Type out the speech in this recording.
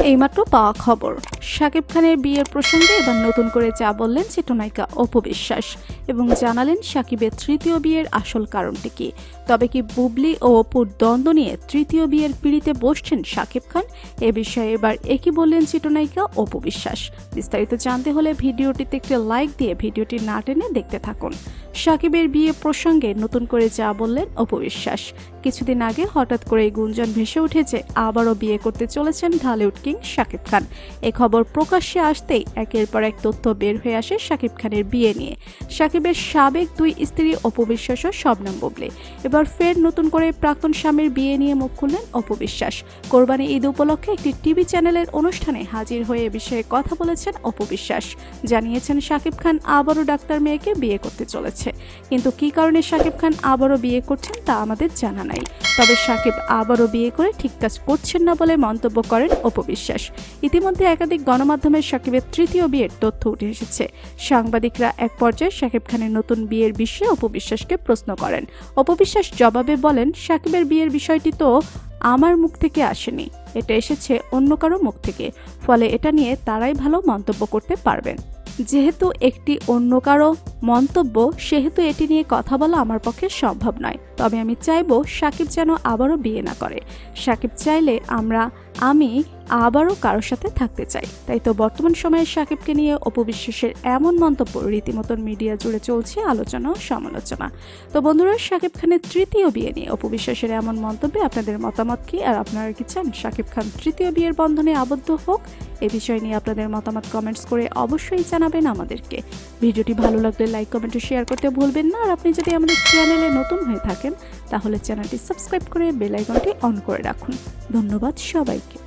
এইমাত্র পাওয়া খবর, শাকিব খানের বিয়ের প্রসঙ্গে এবার নতুন করে যা বললেন চিত্রনায়িকা অপু বিশ্বাস এবং জানালেন শাকিবের তৃতীয় বিয়ের আসল কারণটি কি। তবে কি বুবলি ও অপুর দ্বন্দ্ব নিয়ে তৃতীয় বিয়ের পিঁড়িতে বসছেন শাকিব খান? এ বিষয়ে এবার একই বললেন চিত্রনায়িকা অপু বিশ্বাস। বিস্তারিত জানতে হলে ভিডিওটিতে একটি লাইক দিয়ে ভিডিওটি না টেনে দেখতে থাকুন। শাকিবের বিয়ে প্রসঙ্গে নতুন করে যা বললেন অপু বিশ্বাস। কিছুদিন আগে হঠাৎ করে গুঞ্জন ভেসে উঠেছে আবারও বিয়ে করতে চলেছেন ঢালিউড কিং শাকিব খান। এ খবর প্রকাশ্যে আসতেই একের পর এক তথ্য বের হয়ে আসে শাকিব খানের বিয়ে নিয়ে। শাকিবের সাবেক দুই স্ত্রী অপু বিশ্বাস ও শবনম বুবলি এবার ফের নতুন করে প্রাক্তন স্বামীর বিয়ে নিয়ে মুখ খুললেন অপু বিশ্বাস। কোরবানি ঈদ উপলক্ষে একটি টিভি চ্যানেলের অনুষ্ঠানে হাজির হয়ে এ বিষয়ে কথা বলেছেন অপু বিশ্বাস। জানিয়েছেন শাকিব খান আবারও ডাক্তার মেয়েকে বিয়ে করতে চলেছে, কিন্তু কী কারণে শাকিব খান আবারও বিয়ে করছেন তা আমাদের জানা নাই। তবে শাকিব আবারও বিয়ে করে ঠিক কাজ করছেন না বলে মন্তব্য করেন অপু বিশ্বাস। ইতিমধ্যে একাধিক গণমাধ্যমে শাকিবের তৃতীয় বিয়ের তথ্য উঠে এসেছে। সাংবাদিকরা এক পর্যায়ে শাকিব খানের নতুন বিয়ের বিষয়ে অপু বিশ্বাসকে প্রশ্ন করেন। অপু বিশ্বাস জবাবে বলেন, শাকিবের বিয়ের বিষয়টি তো আমার মুখ থেকে আসেনি, এটা এসেছে অন্য কারো মুখ থেকে, ফলে এটা নিয়ে তারাই ভালো মন্তব্য করতে পারবেন। যেহেতু একটি অন্য কারো মন্তব্য, সেহেতু এটি নিয়ে কথা বলা আমার পক্ষে সম্ভব নয়। তবে আমি চাইবো শাকিব যেন আবারও বিয়ে না করে। শাকিব চাইলে আমি আবারও কারোর সাথে থাকতে চাই। তাই তো বর্তমান সময়ে শাকিবকে নিয়ে অপু বিশ্বাসের এমন মন্তব্য রীতিমতন মিডিয়া জুড়ে চলছে আলোচনা ও সমালোচনা। তো বন্ধুরা, শাকিব খানের তৃতীয় বিয়ে নিয়ে অপু বিশ্বাসের এমন মন্তব্যে আপনাদের মতামত কি, আর আপনারা কি চান শাকিব খান তৃতীয় বিয়ের বন্ধনে আবদ্ধ হোক? এ বিষয় নিয়ে আপনাদের মতামত কমেন্টস করে অবশ্যই জানাবেন আমাদেরকে। ভিডিওটি ভালো লাগলে লাইক, কমেন্ট ও শেয়ার করতে ভুলবেন না। আর আপনি যদি আমাদের চ্যানেলে নতুন হয়ে থাকেন তাহলে চ্যানেলটি সাবস্ক্রাইব করে বেল আইকনটি অন করে রাখুন। ধন্যবাদ সবাইকে।